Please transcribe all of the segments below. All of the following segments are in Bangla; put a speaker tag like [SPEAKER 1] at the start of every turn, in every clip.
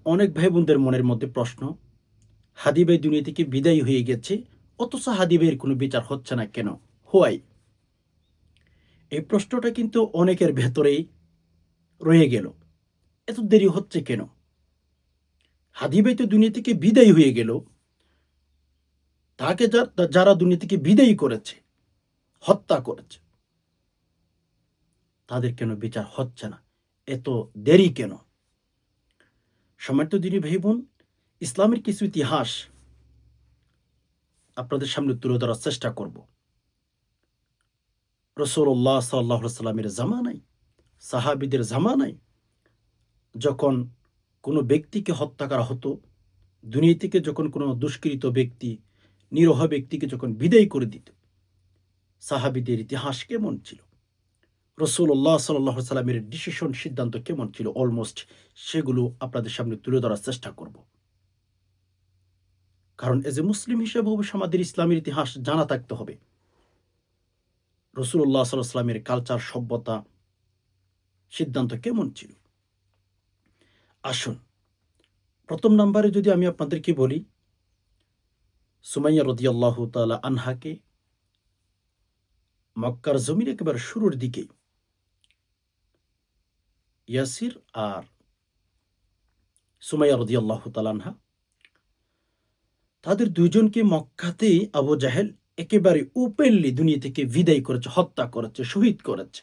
[SPEAKER 1] অনেক ভাই বোনদের মনের মধ্যে প্রশ্ন, হাদি ভাই দুনিয়া থেকে বিদায় হয়ে গেছে, অথচ হাদি ভাইয়ের কোনো বিচার হচ্ছে না কেন? হোয়াই? এই প্রশ্নটা কিন্তু অনেকের ভেতরেই রয়ে গেল। এত দেরি হচ্ছে কেন? হাদি ভাই তো দুনিয়া থেকে বিদায় হয়ে গেল। তাকে যারা দুনিয়া থেকে বিদায়ী করেছে, হত্যা করেছে, তাদের কেন বিচার হচ্ছে না? এত দেরি কেন? সম্মানিত দিনী ভাই বোন, ইসলামের কিছু ইতিহাস আপনাদের সামনে তুলে ধরার চেষ্টা করব। রাসূলুল্লাহ সাল্লাল্লাহু আলাইহি সাল্লামের জামানায়, সাহাবীদের জামানায় যখন কোনো ব্যক্তিকে হত্যা করা হতো, দুনিয়া থেকে যখন কোনো দুষ্কৃত ব্যক্তি, নিরীহ ব্যক্তিকে যখন বিদায় করে দিত, সাহাবীদের ইতিহাস কেমন ছিল? রাসূলুল্লাহ সাল্লাল্লাহু আলাইহি সাল্লামের ডিসিশন সিদ্ধান্ত কেমন ছিল? অলমোস্ট সেগুলো আপনাদের সামনে তুলে ধরার চেষ্টা করব। কারণ এজ এ মুসলিম হিসেবে অবশ্য আমাদের ইসলামের ইতিহাস জানা থাকতে হবে। রাসূলুল্লাহ সাল্লাল্লাহু আলাইহি সাল্লামের কালচার, সভ্যতা, সিদ্ধান্ত কেমন ছিল? আসুন, ১ম নাম্বারে যদি আমি আপনাদেরকে বলি, সুমাইয়া রাদিয়াল্লাহু তাআলা আনহাকে মক্কার জমির একেবারে শুরুর দিকে ইয়াসির আর সুমাইয়া রাদিয়াল্লাহু তাআলা আনহা, তাদের দুইজনকে মক্কাতেই আবু জাহেল একেবারে ওপেনলি দুনিয়া থেকে বিদায় করেছে, হত্যা করেছে, শহীদ করেছে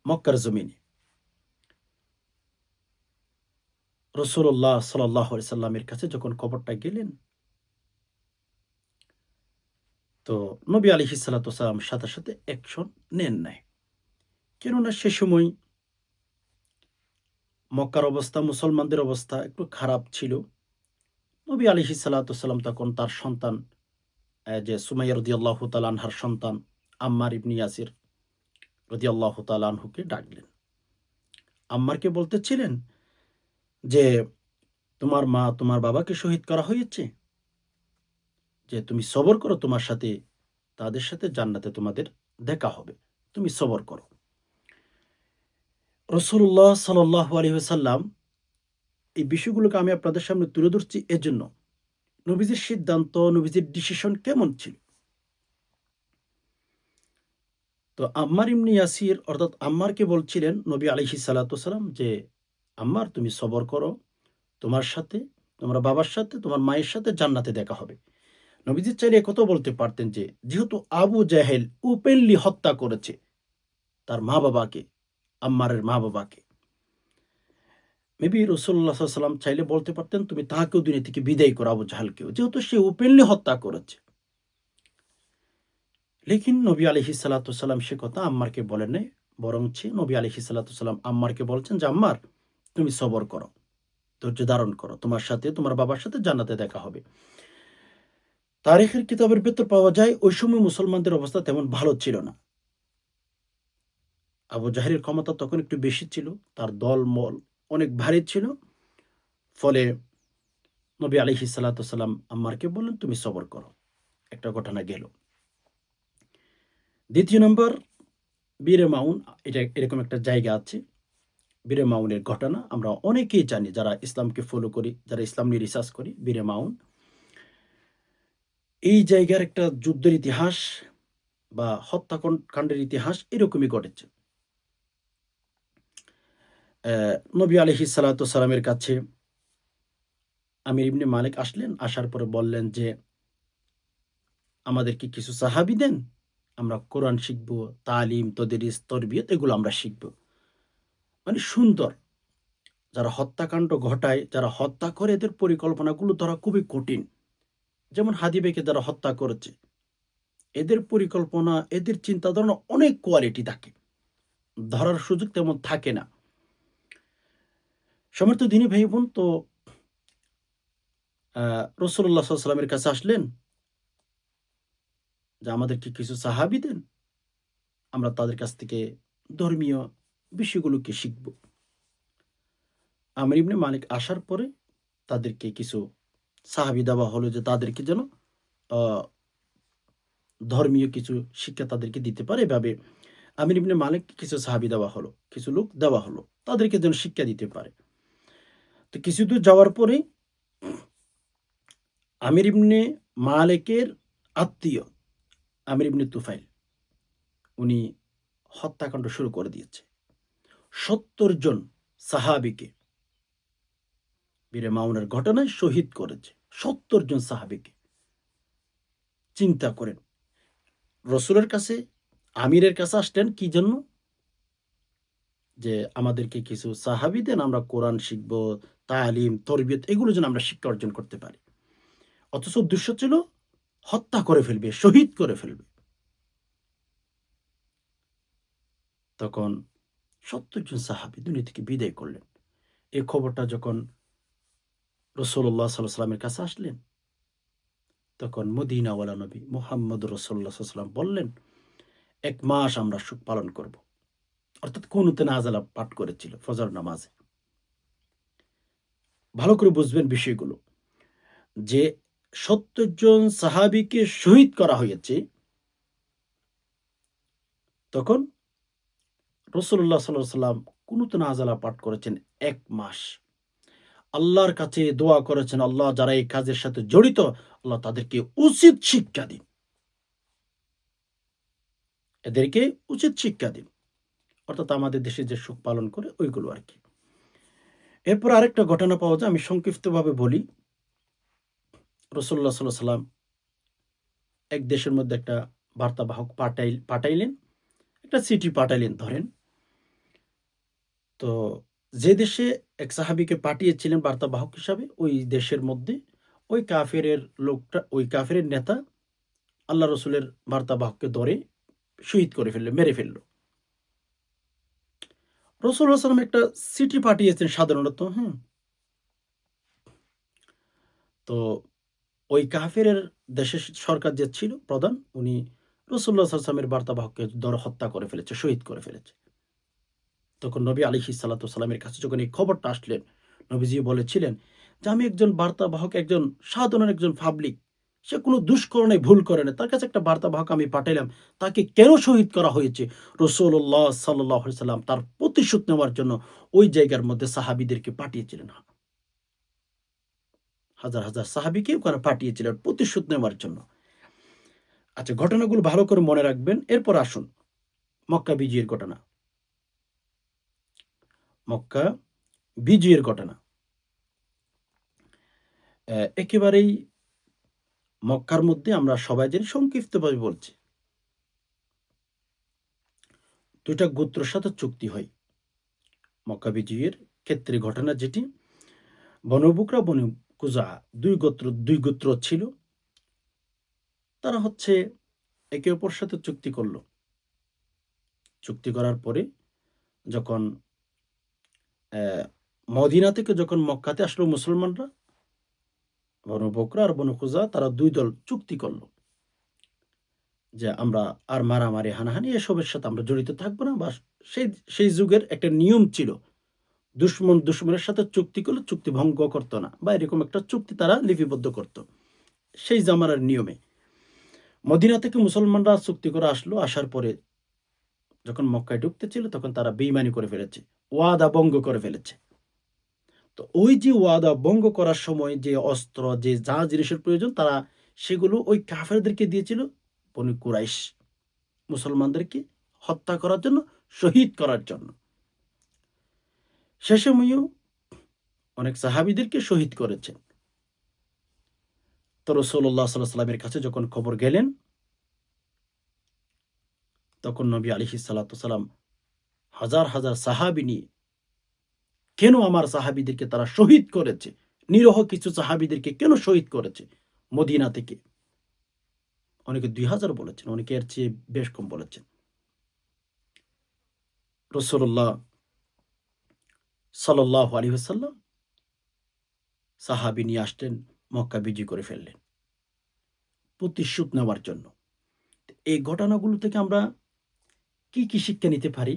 [SPEAKER 1] মক্কার জমিনে। রাসূলুল্লাহ সাল্লাল্লাহু আলাইহি সাল্লামের কাছে যখন খবরটা গেলেন, তো নবী আলাইহিস সালাতু ওয়াস সালাম সাথে, সাথে অ্যাকশন নেন নাই। কেননা সে সময় মক্কার অবস্থা, মুসলমানদের অবস্থা একটু খারাপ ছিল। নবী আলাইহিস সালাতু ওয়াস সালাম তখন তার সন্তান যে সুমাইয়া রাদিয়াল্লাহু তাআলা আনহার সন্তান আম্মার ইবনে ইয়াসির রাদিয়াল্লাহু তাআলা আনহুকে ডাকলেন। আম্মারকে বলতেছিলেন যে, "তোমার মা, তোমার বাবাকে শহীদ করা হয়েছে। যে তুমি সবর করো, তোমার সাথে তাদের সাথে জান্নাতে তোমাদের দেখা হবে। তুমি সবর করো।" রাসূলুল্লাহ সাল্লাল্লাহু আলাইহি ওয়াসাল্লাম, এই বিষয়গুলোকে আমি আপনাদের সামনে তুলে ধরছি এজন্য, নবীজির সিদ্ধান্ত, নবীজির ডিসিশন কেমন ছিল? তো আম্মার ইবনে ইয়াসির অর্থাৎ আম্মারকে বলছিলেন নবী আলাইহিস সালাতু ওয়াসালাম যে, "আম্মার তুমি সবর করো। তোমার সাথে, তোমার বাবার সাথে, তোমার মায়ের সাথে জান্নাতে দেখা হবে।" নবীজি চাইলে একথাও বলতে পারতেন যে, যেহেতু আবু জাহেল ওপেনলি হত্যা করেছে তার মা-বাবাকে, আম্মারের মা-বাবাকে। মেবি রাসূলুল্লাহ সাল্লাল্লাহু আলাইহি ওয়াসাল্লাম চাইলে বলতে পারতেন, "তুমি তাহাকেও দুনিয়া থেকে বিদায় করো, আবু জাহালকেও।" যেহেতু সে ওপেনলি হত্যা করেছে। লেকিন নবী আলাইহিস সালাতু ওয়াসাল্লাম সে কথা আম্মারকে বলেন নাই। বরঞ্চ নবী আলাইহিস সালাতু ওয়াসাল্লাম আম্মারকে বলছেন যে, "আম্মার, তুমি সবর করো, ধৈর্য ধারণ করো। তোমার সাথে, তোমার বাবার সাথে জান্নাতে দেখা হবে।" তারিখের কিতাবের ভেতর পাওয়া যায় ওই সময় মুসলমানদের অবস্থা তেমন ভালো ছিল না। আবু জাহেলের ক্ষমতা তখন একটু বেশি ছিল। তার দলমল অনেক ভারী ছিল। ফলে নবী আলাইহিস সালাতু ওয়াসাল্লাম আম্মারকে বললেন, "তুমি সবর করো।" একটা ঘটনা গেল। ২য় নম্বর, বীরে মাউন, এটা এরকম একটা জায়গা আছে। বীরে মাউনের ঘটনা আমরা অনেকেই জানি যারা ইসলামকে ফলো করি, যারা ইসলাম নিয়ে রিসার্চ করি। বীরে মাউন, এই জায়গার একটা যুদ্ধের ইতিহাস বা কাণ্ডের ইতিহাস এরকমই ঘটেছে। নবী আলাইহিস সালাতু ওয়াসালামের কাছে আমির ইবনে মালিক আসলেন। আসার পরে বললেন যে, "আমাদেরকে কিছু সাহাবী দেন। আমরা কোরআন শিখব, তালিম, তদরিস, তরবিয়ত এগুলো আমরা শিখব।" মানে সুন্দর। যারা হত্যাকাণ্ড ঘটায়, যারা হত্যা করে এদের পরিকল্পনাগুলো ধরা খুবই কঠিন। যেমন হাদি ভাইকে যারা হত্যা করেছে, এদের পরিকল্পনা, এদের চিন্তাধারণা অনেক কোয়ালিটি থাকে। ধরার সুযোগ তেমন থাকে না। সম্মানিত দিনী ভাই বোন, তো রাসূলুল্লাহ সাল্লাল্লাহু আলাইহি ওয়াসাল্লামের কাছে আসলেন যে, "আমাদেরকে কিছু সাহাবী দেন। আমরা তাদের কাছ থেকে ধর্মীয় বিষয়গুলোকে শিখব।" আমির ইবনে মালিক আসার পরে তাদেরকে কিছু সাহাবী দেওয়া হলো যে তাদেরকে যেন আ ধর্মীয় কিছু শিক্ষা তাদেরকে দিতে পারে। এভাবে আমির ইবনে মালিককে কিছু সাহাবী দেওয়া হলো, কিছু লোক দেওয়া হলো। তাদেরকে যেন শিক্ষা দিতে পারে। তো কিছু দূর যাওয়ার পরেই আমির ইবনে মালিকের আত্মীয় আমির ইবনে তুফাইল উনি হত্যাকাণ্ড শুরু করে দিয়েছে। ৭০ জন সাহাবীকে বীরে মামুনের ঘটনায় শহীদ করেছে। ৭০ জন সাহাবীকে। চিন্তা করেন। রসুলের কাছে আমিরের কাছে আসলেন কি জন্য? যে আমাদেরকে কিছু সাহাবী দেন, আমরা কোরআন শিখব, তালিম, তরবিয়ত এগুলো যেন আমরা শিক্ষা অর্জন করতে পারি। অথচ উদ্দেশ্য ছিল হত্যা করে ফেলবে, শহীদ করে ফেলবে। তখন ৭০ জন সাহাবী দুনিয়া থেকে বিদায় করলেন। এই খবরটা যখন রাসূলুল্লাহ সাল্লাল্লাহু আলাইহি ওয়াসাল্লামের কাছে আসলেন, তখন মদিনাওয়ালা নবী মুহাম্মদুর রাসূলুল্লাহ সাল্লাল্লাহু আলাইহি ওয়াসাল্লাম বললেন, ১ মাস আমরা শোক পালন করব। অর্থাৎ কুনুতে নাযিলা পাঠ করেছিল ফজর নামাজে। ভালো করে বুঝবেন বিষয়গুলো। যে ৭০ জন সাহাবীকে শহীদ করা হয়েছে, তখন রাসূলুল্লাহ সাল্লাল্লাহু আলাইহি ওয়াসাল্লাম কুনুতে নাযিলা পাঠ করেছেন ১ মাস। আল্লাহর কাছে দোয়া করেছেন, আল্লাহ যারা এই কাজের সাথে জড়িত, আল্লাহ তাদেরকে উচিত শিক্ষা দিন। এদেরকে উচিত শিক্ষা দিন। অর্থাৎ আমাদের দেশে যে শোক পালন করে ওইগুলো আরকি। এরপর আরেকটা ঘটনা পাওয়া যায়, আমি সংক্ষিপ্তভাবে বলি। রাসূলুল্লাহ সাল্লাল্লাহু আলাইহি ওয়াসাল্লাম এক দেশের মধ্যে একটা বার্তাবাহক পাঠাইলেন। একটা চিঠি পাঠাইলেন ধরেন। তো যে দেশে এক সাহাবীকে পাঠিয়েছিলেন বার্তাবাহক হিসাবে, ওই দেশের মধ্যে ওই কাফেরের লোকটা, ওই কাফেরের নেতা আল্লাহ রসুলের বার্তাবাহককে ধরে শহীদ করে ফেলল, মেরে ফেলল। রাসূলুল্লাহ সাল্লাল্লাহু আলাইহি ওয়াসাল্লাম একটা চিঠি পাঠিয়েছেন সাধারণত, হ্যাঁ? তো ওই কাফেরের দেশের সরকার যে ছিল প্রধান, উনি রাসূলুল্লাহ সাল্লাল্লাহু আলাইহি ওয়াসাল্লামের বার্তাবাহককে ধরে হত্যা করে ফেলেছে, শহীদ করে ফেলেছে। তখন নবী আলাইহিস সালাতু ওয়াসালামের কাছে যখন এই খবরটা আসলেন, নবীজি বলেছিলেন যে, "আমি একজন বার্তাবাহক, একজন সাধারণ একজন পাবলিক। সে কোনো দোষ করে নাই, ভুল করে নাই। তার কাছে একটা বার্তাবাহক আমি পাঠাইলাম। তাকে কেন শহীদ করা হয়েছে?" রাসূলুল্লাহ সাল্লাল্লাহু আলাইহি ওয়াসাল্লাম তার প্রতিশোধ নেওয়ার জন্য ওই জায়গার মধ্যে সাহাবীদেরকে পাঠিয়েছিলেন। হাজার, হাজার সাহাবীকে ওখানে পাঠিয়েছিলেন প্রতিশোধ নেওয়ার জন্য। আচ্ছা, ঘটনাগুলো ভালো করে মনে রাখবেন। এরপর আসুন মক্কা বিজয়ের ঘটনা। মক্কা বিজয়ের ঘটনা। একেবারেই মক্কার মধ্যে আমরা সবাই জানি, সংক্ষিপ্তভাবে বলছি। ২ টা গোত্রের সাথে চুক্তি হয় মক্কা বিজয়ের ক্ষেত্রে। ঘটনা যেটি, বনু বকরা, বনু কুজাআ ২ গোত্র ছিল। তারা হচ্ছে একে অপরের সাথে চুক্তি করল। চুক্তি করার পরে যখন অ্যা মদিনা থেকে যখন মক্কাতে আসলো মুসলমানরা, বনু বকরা আর বনু কুজাআ তারা ২ দল চুক্তি করল যে, আমরা আর মারামারি, হানাহানি এসবের সাথে আমরা জড়িত থাকব না। বা সেই সেই যুগের একটা নিয়ম ছিল। দুশমন দুশমনের সাথে চুক্তি করলে চুক্তি ভঙ্গ করত না, বা এরকম একটা চুক্তি তারা লিপিবদ্ধ করত সেই জামানার নিয়মে। মদিনা থেকে মুসলমানরা চুক্তি করে আসলো। আসার পরে যখন মক্কায় ঢুকতে ছিল, তখন তারা বেঈমানি করে ফেলেছে, ওয়াদা ভঙ্গ করে ফেলেছে। তো ওই যে ওয়াদা ভঙ্গ করার সময় যে অস্ত্র, যে যা জিনিসের প্রয়োজন, তারা সেগুলো ওই কাফেরদেরকে দিয়েছিল, বনু কুরাইশ, মুসলমানদেরকে হত্যা করার জন্য, শহীদ করার জন্য। সে সময়ও অনেক সাহাবীদেরকে শহীদ করেছেন। তো রাসূলুল্লাহ সাল্লাল্লাহু আলাইহি ওয়াসাল্লামের কাছে যখন খবর গেলেন, তখন নবী আলাইহিস সালাতু ওয়াসালাম হাজার, হাজার সাহাবী নিয়ে, কেন আমার সাহাবীদেরকে তারা শহীদ করেছে? নিরীহ কিছু সাহাবীদেরকে কেন শহীদ করেছে মদিনা থেকে? অনেকে ২,০০০ বলেছেন, অনেকে এর চেয়ে বেশ কম বলেছেন। রাসূলুল্লাহ সাল্লাল্লাহু আলাইহি ওয়াসাল্লাম সাহাবী নিয়ে আসলেন, মক্কা বিজয় করে ফেললেন প্রতিশোধ নেওয়ার জন্য। এই ঘটনাগুলো থেকে আমরা কি, কি শিক্ষা নিতে পারি?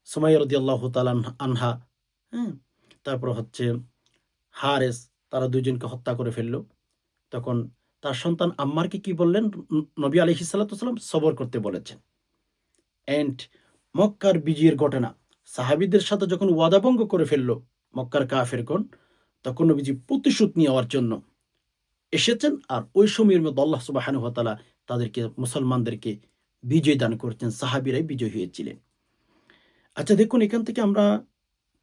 [SPEAKER 1] সুমাইয়া রাদিয়াল্লাহু তাআলা আনহা, হ্যাঁ? তারপর হচ্ছে হারেস, তারা ২ জনকে হত্যা করে ফেলল। তখন তার সন্তান আম্মারকে কি বললেন? নবী আলাইহিস সালাতু ওয়াসালাম সবর করতে বলেছেন। অ্যান্ড মক্কার বিজয়ের ঘটনা, সাহাবীদের সাথে যখন ওয়াদা ভঙ্গ করে ফেলল মক্কার কাফেরগণ তখন নবীজি প্রতিশোধ নেওয়ার জন্য এসেছেন। আর ওই সময়ের মধ্যে আল্লাহ সুবহানাহু ওয়া তাআলা তাদেরকে মুসলমানদেরকে বিজয় দান করেছেন। সাহাবীরাই বিজয় হয়েছিলেন। আচ্ছা দেখুন এখান থেকে আমরা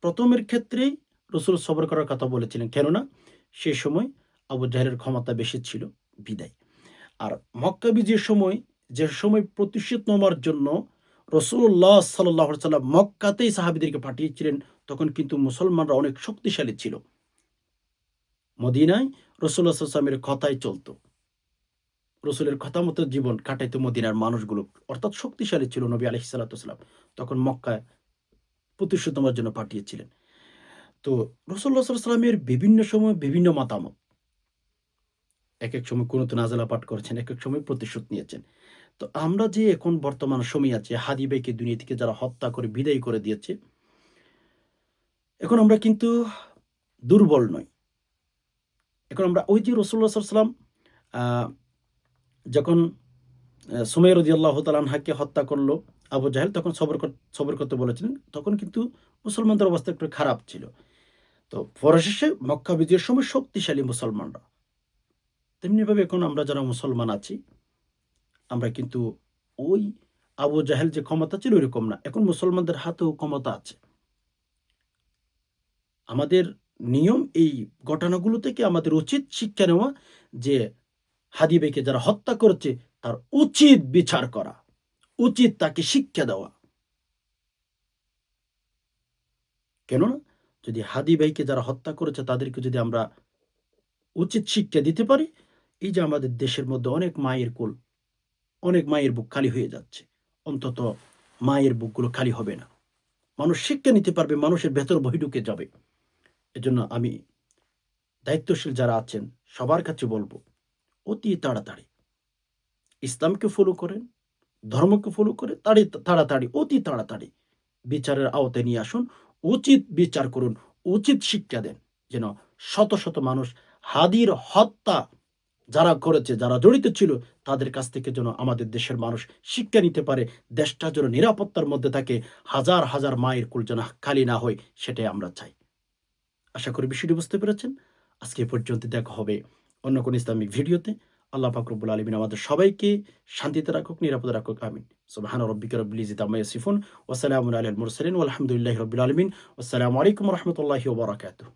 [SPEAKER 1] ১ম এর ক্ষেত্রেই রাসূল সবর করার কথা বলেছিলেন। কেননা সে সময় আবু জাহেলের ক্ষমতা বেশি ছিল বিদায়। আর মক্কা বিজয়ের সময় যে সময় প্রতিশোধ নেওয়ার জন্য রাসূলুল্লাহ সাল্লাল্লাহু আলাইহি ওয়াসাল্লাম মক্কাতেই সাহাবীদেরকে পাঠিয়েছিলেন, তখন কিন্তু মুসলমানরা অনেক শক্তিশালী ছিল। মদিনায় রাসূলুল্লাহ সাল্লাল্লাহু আলাইহি ওয়াসাল্লামের কথাই চলত। রাসূলের কথা মতো জীবন কাটাইতো মদিনার মানুষগুলো। অর্থাৎ শক্তিশালী ছিল নবী আলাইহিস সালাতু ওয়াসালাম। তখন মক্কায় প্রতিশোধ নেওয়ার জন্য পাঠিয়েছিলেন। তো রাসূলুল্লাহ সাল্লাল্লাহু আলাইহি ওয়াসাল্লামের বিভিন্ন সময় বিভিন্ন মতামত। একেক সময় কুনুত নাযিলা পাঠ করেছেন, একেক সময় প্রতিশোধ নিয়েছেন। তো আমরা যে এখন বর্তমান সময়ে আছি, হাদী ভাইকে দুনিয়া থেকে যারা হত্যা করে বিদায় করে দিয়েছে, এখন আমরা কিন্তু দুর্বল নই। এখন আমরা ওই যে রাসূলুল্লাহ সাল্লাল্লাহু আলাইহি ওয়াসাল্লাম আ যখন সুমাইয়া রাদিয়াল্লাহু তাআলা আনহাকে হত্যা করল আবু জাহেল, তখন সবর করতে বলেছিলেন। তখন কিন্তু মুসলমানদের অবস্থা একটু খারাপ ছিল। তো পরিশেষে মক্কা বিজয়ের সময় শক্তিশালী মুসলমানরা। তেমনিভাবে এখন আমরা যারা মুসলমান আছি, আমরা কিন্তু ওই আবু জাহেল যে ক্ষমতা ছিল ওইরকম না। এখন মুসলমানদের হাতেও ক্ষমতা আছে। আমাদের নিয়ম এই ঘটনাগুলো থেকে আমাদের উচিত শিক্ষা নেওয়া যে হাদী ভাইকে যারা হত্যা করেছে তার উচিত বিচার করা। উচিত তাকে শিক্ষা দেওয়া। কেননা যদি হাদী ভাইকে যারা হত্যা করেছে তাদেরকে যদি আমরা উচিত শিক্ষা দিতে পারি, এই যে আমাদের দেশের মধ্যে অনেক মায়ের কোল, অনেক মায়ের বুক খালি হয়ে যাচ্ছে। অন্তত মায়ের বুকগুলো খালি হবে না। মানুষ শিক্ষা নিতে পারবে, মানুষের ভেতর বহি ঢুকে যাবে। এজন্য আমি দায়িত্বশীল যারা আছেন সবার কাছে বলবো, অতি তাড়াতাড়ি ইসলামকে ফলো করেন, ধর্মকে ফলো করে তাড়াতাড়ি অতি তাড়াতাড়ি বিচারের আওতায় নিয়ে আসুন। উচিত বিচার করুন, উচিত শিক্ষা দেন। যেন শত, শত মানুষ হাদীর হত্যা যারা করেছে, যারা জড়িত ছিল তাদের কাছ থেকে যেন আমাদের দেশের মানুষ শিক্ষা নিতে পারে। দেশটা যেন নিরাপত্তার মধ্যে থাকে। হাজার, হাজার মায়ের কুল যেন খালি না হয়, সেটাই আমরা চাই। আশা করি বিষয়টি বুঝতে পেরেছেন। আজকে এ পর্যন্ত দেখা হবে অন্য কোনো ইসলামিক ভিডিওতে। আল্লাহ পাক রব্বুল আলামিন আমাদের সবাইকে শান্তিতে রাখুক, নিরাপদে রাখুক। আমিন। সুবহান রাব্বিকা রাব্বিল ইজ্জাতি আম্মা ইয়াসিফুন ওয়া সালামুন আলাল মুরসালিন ওয়াল হামদুলিল্লাহি রাব্বিল আলামিন। আসসালামু আলাইকুম ওয়া রাহমাতুল্লাহি ওয়া বারাকাতুহু।